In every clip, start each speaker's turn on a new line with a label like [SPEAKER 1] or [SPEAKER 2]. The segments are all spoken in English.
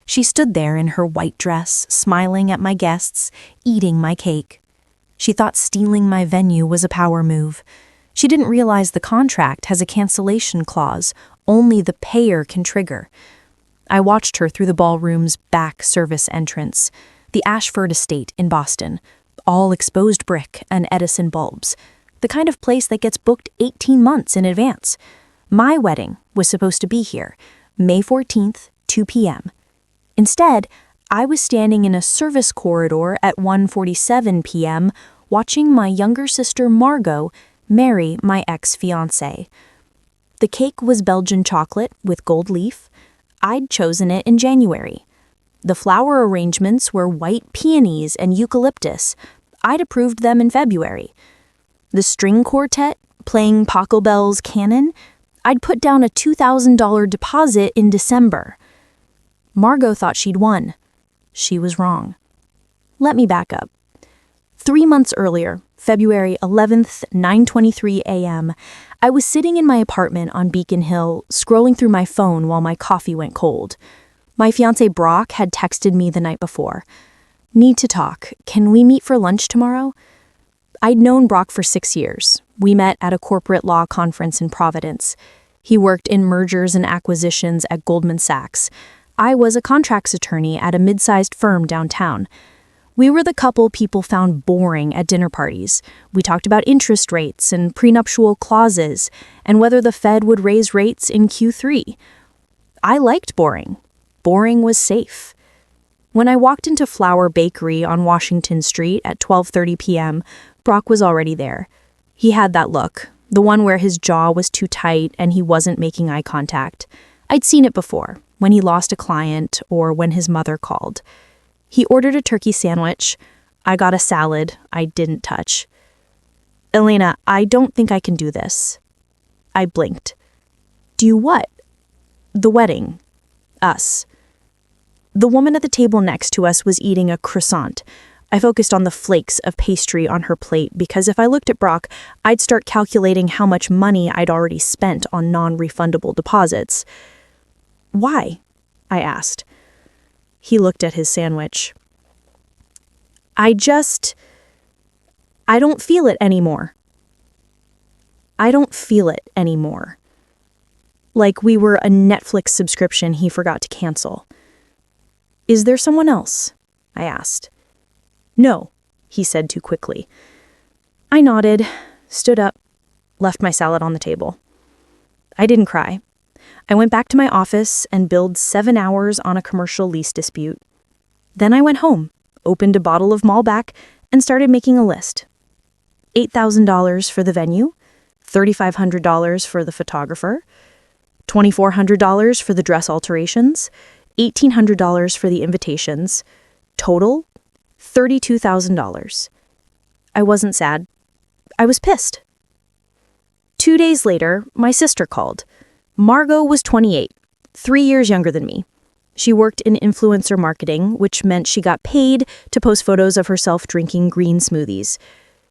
[SPEAKER 1] She stood there in her white dress, smiling at my guests, eating my cake. She thought stealing my venue was a power move. She didn't realize the contract has a cancellation clause only the payer can trigger. I watched her through the ballroom's back service entrance, the Ashford estate in Boston, all exposed brick and Edison bulbs, the kind of place that gets booked 18 months in advance. My wedding was supposed to be here, May 14th, 2 p.m. Instead, I was standing in a service corridor at 1:47 p.m. watching my younger sister Margot marry my ex-fiancé. The cake was Belgian chocolate with gold leaf. I'd chosen it in January. The flower arrangements were white peonies and eucalyptus. I'd approved them in February. The string quartet, playing Pachelbel's canon, I'd put down a $2,000 deposit in December. Margot thought she'd won. She was wrong. Let me back up. 3 months earlier, February 11th, 9:23 a.m., I was sitting in my apartment on Beacon Hill, scrolling through my phone while my coffee went cold. My fiancé Brock had texted me the night before. "Need to talk. Can we meet for lunch tomorrow?" I'd known Brock for 6 years. We met at a corporate law conference in Providence. He worked in mergers and acquisitions at Goldman Sachs. I was a contracts attorney at a mid-sized firm downtown. We were the couple people found boring at dinner parties. We talked about interest rates and prenuptial clauses and whether the Fed would raise rates in Q3. I liked boring. Boring was safe. When I walked into Flower Bakery on Washington Street at 12:30 p.m., Brock was already there. He had that look, the one where his jaw was too tight and he wasn't making eye contact. I'd seen it before, when he lost a client or when his mother called. He ordered a turkey sandwich. I got a salad I didn't touch. "Elena, I don't think I can do this." I blinked. "Do you what?" "The wedding. Us." The woman at the table next to us was eating a croissant. I focused on the flakes of pastry on her plate because if I looked at Brock, I'd start calculating how much money I'd already spent on non-refundable deposits. "Why?" I asked. He looked at his sandwich. I don't feel it anymore. I don't feel it anymore. Like we were a Netflix subscription he forgot to cancel. "Is there someone else?" I asked. "No," he said too quickly. I nodded, stood up, left my salad on the table. I didn't cry. I went back to my office and billed 7 hours on a commercial lease dispute. Then I went home, opened a bottle of Malbec, and started making a list. $8,000 for the venue, $3,500 for the photographer, $2,400 for the dress alterations, $1,800 for the invitations. Total, $32,000. I wasn't sad. I was pissed. 2 days later, my sister called. Margot was 28, 3 years younger than me. She worked in influencer marketing, which meant she got paid to post photos of herself drinking green smoothies.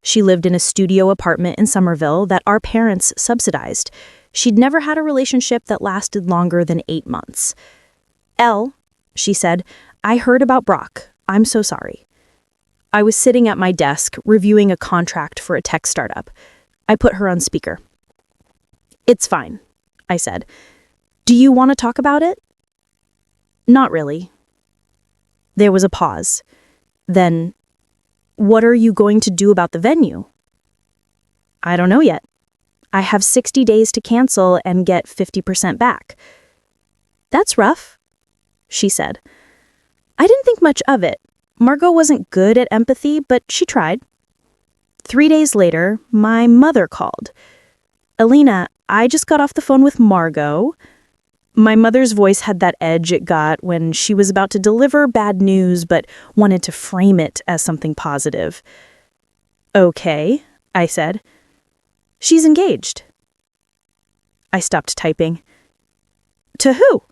[SPEAKER 1] She lived in a studio apartment in Somerville that our parents subsidized. She'd never had a relationship that lasted longer than 8 months. "Elle," she said, "I heard about Brock. I'm so sorry." I was sitting at my desk reviewing a contract for a tech startup. I put her on speaker. "It's fine," I said. "Do you want to talk about it?" "Not really." There was a pause. Then, "What are you going to do about the venue?" "I don't know yet. I have 60 days to cancel and get 50% back." "That's rough," she said. I didn't think much of it. Margot wasn't good at empathy, but she tried. 3 days later, my mother called. "Elena, I just got off the phone with Margot." My mother's voice had that edge it got when she was about to deliver bad news but wanted to frame it as something positive. "Okay," I said. "She's engaged." I stopped typing. "To who?"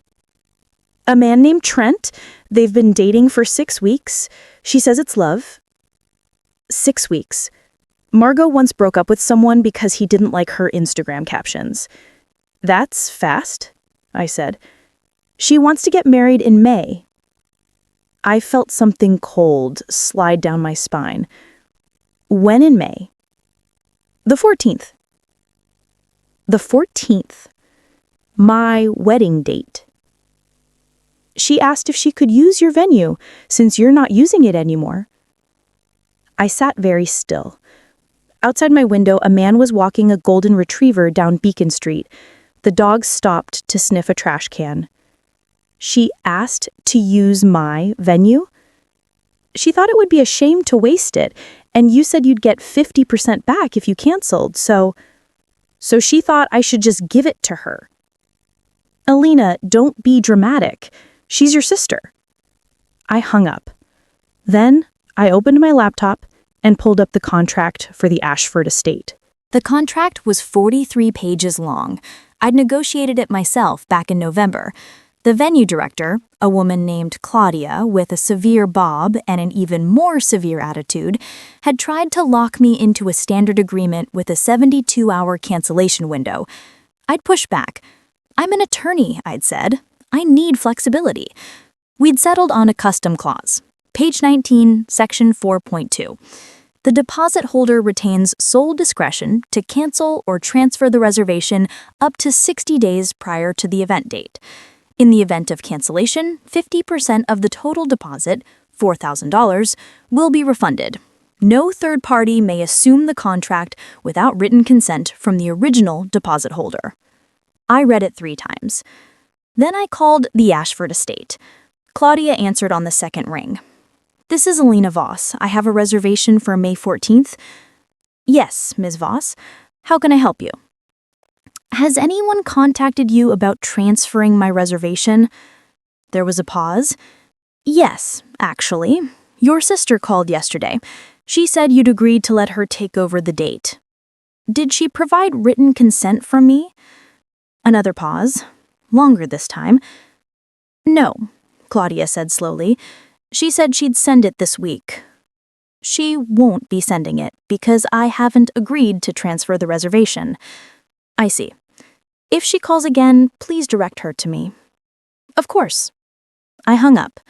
[SPEAKER 1] "A man named Trent. They've been dating for 6 weeks. She says it's love." 6 weeks. Margot once broke up with someone because he didn't like her Instagram captions. "That's fast," I said. "She wants to get married in May." I felt something cold slide down my spine. When in May? The 14th. The 14th. My wedding date. She asked if she could use your venue since you're not using it anymore. I sat very still. Outside my window, a man was walking a golden retriever down Beacon Street. The dog stopped to sniff a trash can. She asked to use my venue? She thought it would be a shame to waste it, and you said you'd get 50% back if you canceled, so she thought I should just give it to her. Elena, don't be dramatic. She's your sister. I hung up. Then I opened my laptop and pulled up the contract for the Ashford estate. The contract was 43 pages long. I'd negotiated it myself back in November. The venue director, a woman named Claudia with a severe bob and an even more severe attitude, had tried to lock me into a standard agreement with a 72-hour cancellation window. I'd pushed back. I'm an attorney, I'd said. I need flexibility. We'd settled on a custom clause. Page 19, section 4.2. The deposit holder retains sole discretion to cancel or transfer the reservation up to 60 days prior to the event date. In the event of cancellation, 50% of the total deposit, $4,000, will be refunded. No third party may assume the contract without written consent from the original deposit holder. I read it 3 times. Then I called the Ashford estate. Claudia answered on the second ring. This is Elena Voss. I have a reservation for May 14th. Yes, Ms. Voss. How can I help you? Has anyone contacted you about transferring my reservation? There was a pause. Yes, actually. Your sister called yesterday. She said you'd agreed to let her take over the date. Did she provide written consent from me? Another pause. Longer this time. No, Claudia said slowly. She said she'd send it this week. She won't be sending it because I haven't agreed to transfer the reservation. I see. If she calls again, please direct her to me. Of course. I hung up.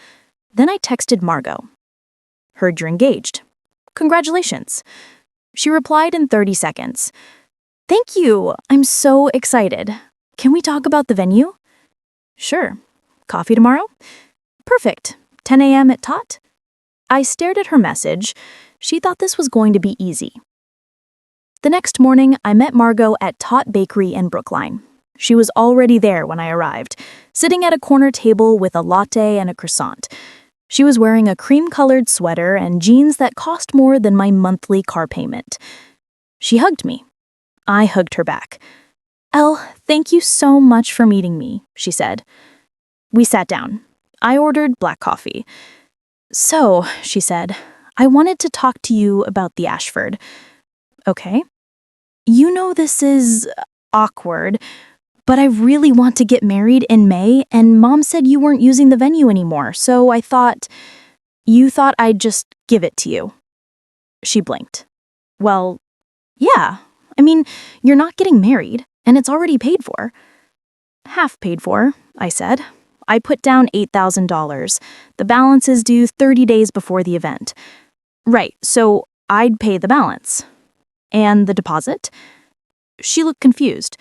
[SPEAKER 1] Then I texted Margot. Heard you're engaged. Congratulations. She replied in 30 seconds. Thank you. I'm so excited. Can we talk about the venue? Sure. Coffee tomorrow? Perfect. 10 a.m. at Tot? I stared at her message. She thought this was going to be easy. The next morning, I met Margot at Tot Bakery in Brookline. She was already there when I arrived, sitting at a corner table with a latte and a croissant. She was wearing a cream-colored sweater and jeans that cost more than my monthly car payment. She hugged me. I hugged her back. Elle, thank you so much for meeting me, she said. We sat down. I ordered black coffee. So, she said, I wanted to talk to you about the Ashford. Okay. You know this is awkward, but I really want to get married in May, and Mom said you weren't using the venue anymore, so I thought... You thought I'd just give it to you. She blinked. Well, yeah. I mean, you're not getting married, and it's already paid for. Half paid for, I said. I put down $8,000. The balance is due 30 days before the event. Right, so I'd pay the balance. And the deposit? She looked confused.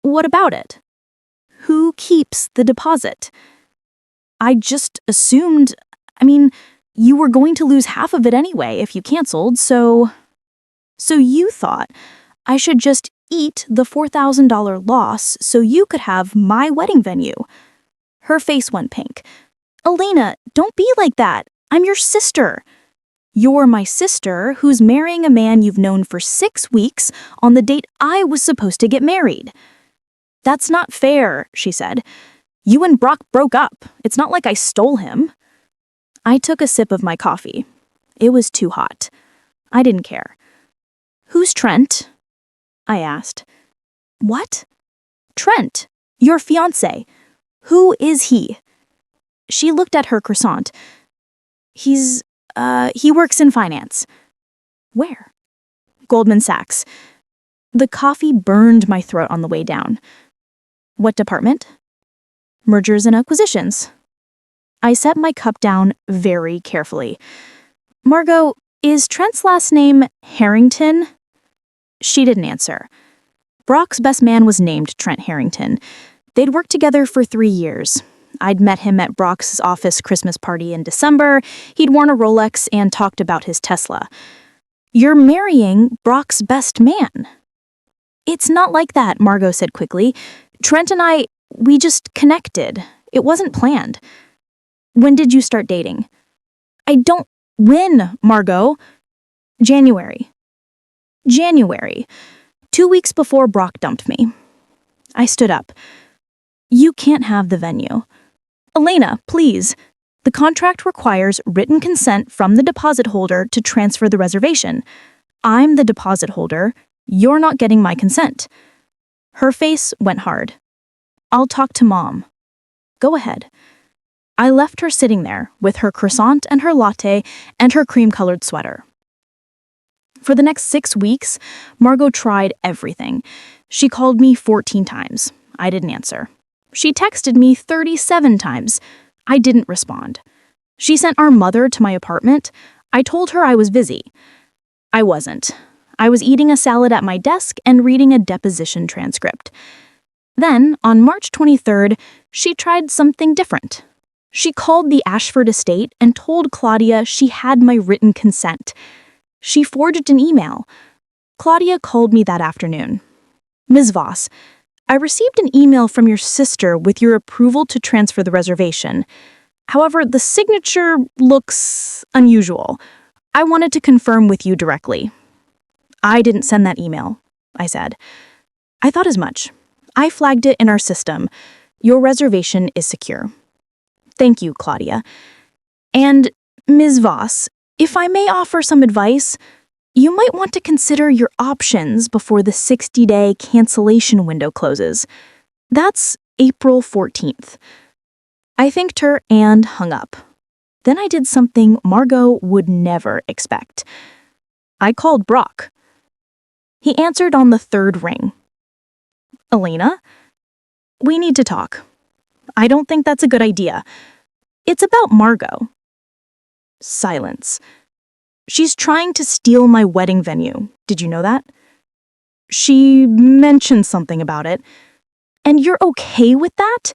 [SPEAKER 1] What about it? Who keeps the deposit? I just assumed, you were going to lose half of it anyway if you canceled, so you thought I should just eat the $4,000 loss so you could have my wedding venue. Her face went pink. Elena, don't be like that. I'm your sister. You're my sister who's marrying a man you've known for 6 weeks on the date I was supposed to get married. That's not fair, she said. You and Brock broke up. It's not like I stole him. I took a sip of my coffee. It was too hot. I didn't care. Who's Trent? I asked. What? Trent, your fiancé. Who is he? She looked at her croissant. He works in finance. Where? Goldman Sachs. The coffee burned my throat on the way down. What department? Mergers and acquisitions. I set my cup down very carefully. Margot, is Trent's last name Harrington? She didn't answer. Brock's best man was named Trent Harrington. They'd worked together for 3 years. I'd met him at Brock's office Christmas party in December. He'd worn a Rolex and talked about his Tesla. You're marrying Brock's best man. It's not like that, Margot said quickly. Trent and I, we just connected. It wasn't planned. When did you start dating? When, Margot? January. 2 weeks before Brock dumped me. I stood up. You can't have the venue. Elena, please. The contract requires written consent from the deposit holder to transfer the reservation. I'm the deposit holder. You're not getting my consent. Her face went hard. I'll talk to Mom. Go ahead. I left her sitting there with her croissant and her latte and her cream-colored sweater. For the next 6 weeks, Margot tried everything. She called me 14 times. I didn't answer. She texted me 37 times. I didn't respond. She sent our mother to my apartment. I told her I was busy. I wasn't. I was eating a salad at my desk and reading a deposition transcript. Then, on March 23rd, she tried something different. She called the Ashford estate and told Claudia she had my written consent. She forged an email. Claudia called me that afternoon. Ms. Voss, I received an email from your sister with your approval to transfer the reservation. However, the signature looks unusual. I wanted to confirm with you directly. I didn't send that email, I said. I thought as much. I flagged it in our system. Your reservation is secure. Thank you, Claudia. And, Ms. Voss, if I may offer some advice, you might want to consider your options before the 60-day cancellation window closes. That's April 14th. I thanked her and hung up. Then I did something Margot would never expect. I called Brock. He answered on the 3rd ring. Elena? We need to talk. I don't think that's a good idea. It's about Margot. Silence. She's trying to steal my wedding venue. Did you know that? She mentioned something about it. And you're okay with that?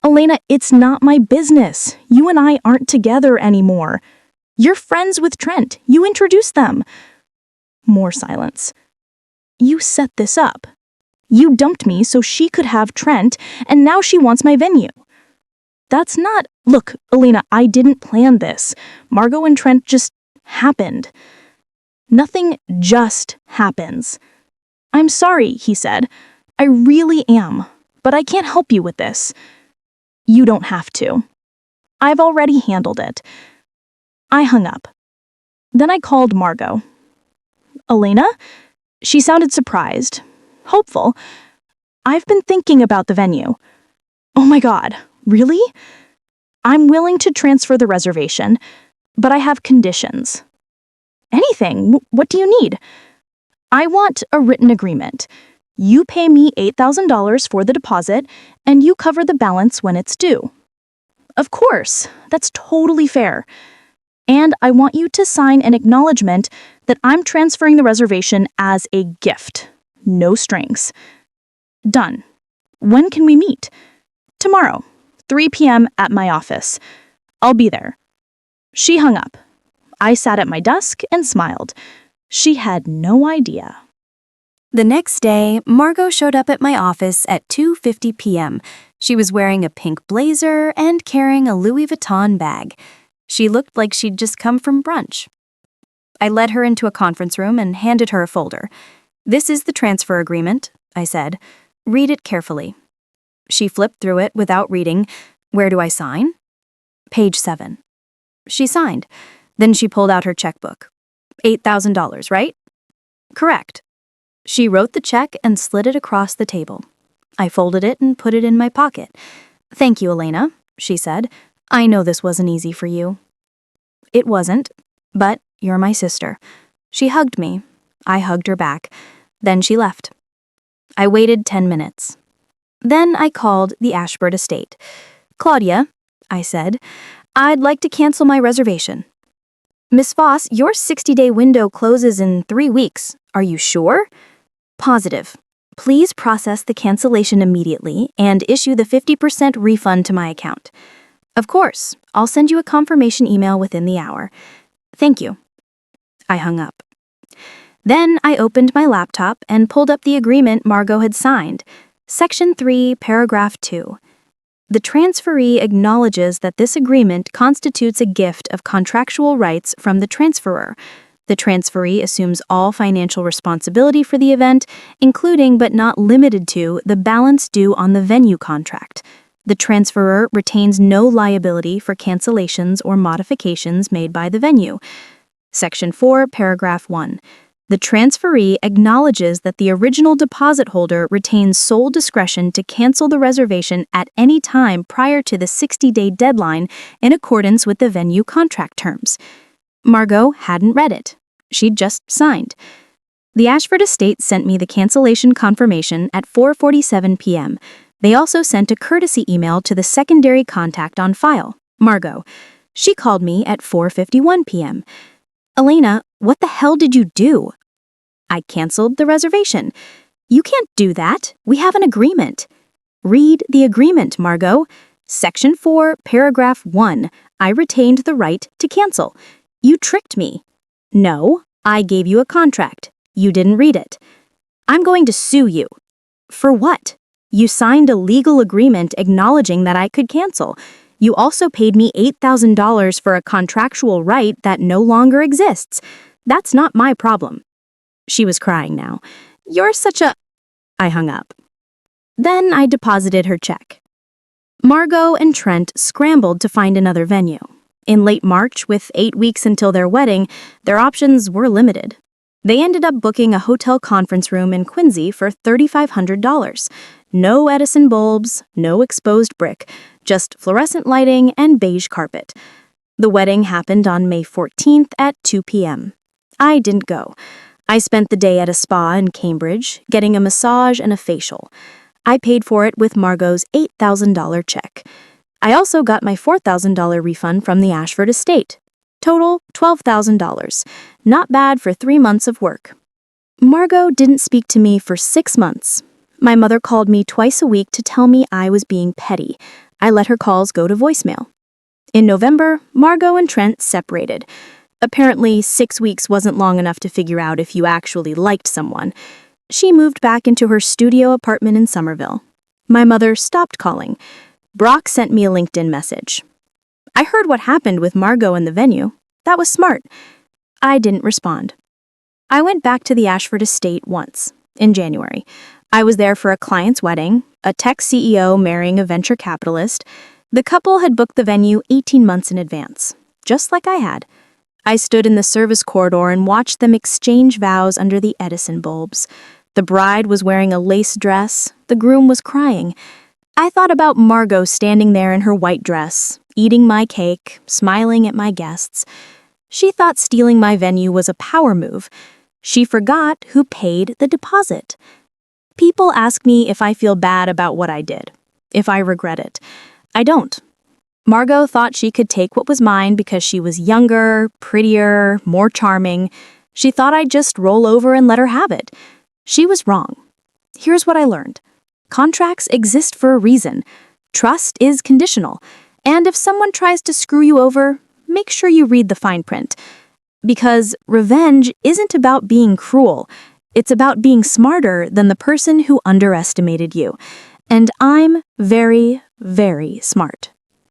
[SPEAKER 1] Elena, it's not my business. You and I aren't together anymore. You're friends with Trent. You introduced them. More silence. You set this up. You dumped me so she could have Trent, and now she wants my venue. That's not... Look, Elena, I didn't plan this. Margot and Trent just happened. Nothing just happens. I'm sorry, he said. I really am, but I can't help you with this. You don't have to. I've already handled it. I hung up. Then I called Margot. Elena? She sounded surprised. Hopeful. I've been thinking about the venue. Oh my God, really? I'm willing to transfer the reservation, but I have conditions. Anything. What do you need? I want a written agreement. You pay me $8,000 for the deposit, and you cover the balance when it's due. Of course, that's totally fair. And I want you to sign an acknowledgement that I'm transferring the reservation as a gift. No strings. Done. When can we meet? Tomorrow, 3 p.m. at my office. I'll be there. She hung up. I sat at my desk and smiled. She had no idea. The next day, Margot showed up at my office at 2:50 p.m. She was wearing a pink blazer and carrying a Louis Vuitton bag. She looked like she'd just come from brunch. I led her into a conference room and handed her a folder. This is the transfer agreement, I said. Read it carefully. She flipped through it without reading. Where do I sign? Page 7. She signed. Then she pulled out her checkbook. $8,000, right? Correct. She wrote the check and slid it across the table. I folded it and put it in my pocket. Thank you, Elena, she said. I know this wasn't easy for you. It wasn't, but you're my sister. She hugged me. I hugged her back. Then she left. I waited 10 minutes. Then I called the Ashford estate. Claudia, I said. "I'd like to cancel my reservation." "Miss Voss, your 60-day window closes in 3 weeks. Are you sure?" "Positive. Please process the cancellation immediately and issue the 50% refund to my account." "Of course. I'll send you a confirmation email within the hour. Thank you." I hung up. Then I opened my laptop and pulled up the agreement Margot had signed. Section 3, Paragraph 2. The transferee acknowledges that this agreement constitutes a gift of contractual rights from the transferor. The transferee assumes all financial responsibility for the event, including but not limited to the balance due on the venue contract. The transferor retains no liability for cancellations or modifications made by the venue. Section 4, Paragraph 1. The transferee acknowledges that the original deposit holder retains sole discretion to cancel the reservation at any time prior to the 60-day deadline in accordance with the venue contract terms. Margot hadn't read it. She'd just signed. The Ashford estate sent me the cancellation confirmation at 4:47 p.m. They also sent a courtesy email to the secondary contact on file, Margot. She called me at 4:51 p.m. "Elena, what the hell did you do?" "I canceled the reservation." "You can't do that. We have an agreement." "Read the agreement, Margot. Section 4, Paragraph 1. I retained the right to cancel. You tricked me." "No, I gave you a contract. You didn't read it." "I'm going to sue you." "For what? You signed a legal agreement acknowledging that I could cancel. You also paid me $8,000 for a contractual right that no longer exists. That's not my problem." She was crying now. "You're such a—" I hung up. Then I deposited her check. Margot and Trent scrambled to find another venue. In late March, with 8 weeks until their wedding, their options were limited. They ended up booking a hotel conference room in Quincy for $3,500. No Edison bulbs, no exposed brick, just fluorescent lighting and beige carpet. The wedding happened on May 14th at 2 p.m. I didn't go. I spent the day at a spa in Cambridge, getting a massage and a facial. I paid for it with Margot's $8,000 check. I also got my $4,000 refund from the Ashford estate. Total, $12,000. Not bad for 3 months of work. Margot didn't speak to me for 6 months. My mother called me twice a week to tell me I was being petty. I let her calls go to voicemail. In November, Margot and Trent separated. Apparently, 6 weeks wasn't long enough to figure out if you actually liked someone. She moved back into her studio apartment in Somerville. My mother stopped calling. Brock sent me a LinkedIn message. "I heard what happened with Margot and the venue. That was smart." I didn't respond. I went back to the Ashford estate once, in January. I was there for a client's wedding, a tech CEO marrying a venture capitalist. The couple had booked the venue 18 months in advance, just like I had. I stood in the service corridor and watched them exchange vows under the Edison bulbs. The bride was wearing a lace dress. The groom was crying. I thought about Margot standing there in her white dress, eating my cake, smiling at my guests. She thought stealing my venue was a power move. She forgot who paid the deposit. People ask me if I feel bad about what I did, if I regret it. I don't. Margot thought she could take what was mine because she was younger, prettier, more charming. She thought I'd just roll over and let her have it. She was wrong. Here's what I learned. Contracts exist for a reason. Trust is conditional. And if someone tries to screw you over, make sure you read the fine print. Because revenge isn't about being cruel. It's about being smarter than the person who underestimated you. And I'm very, very smart.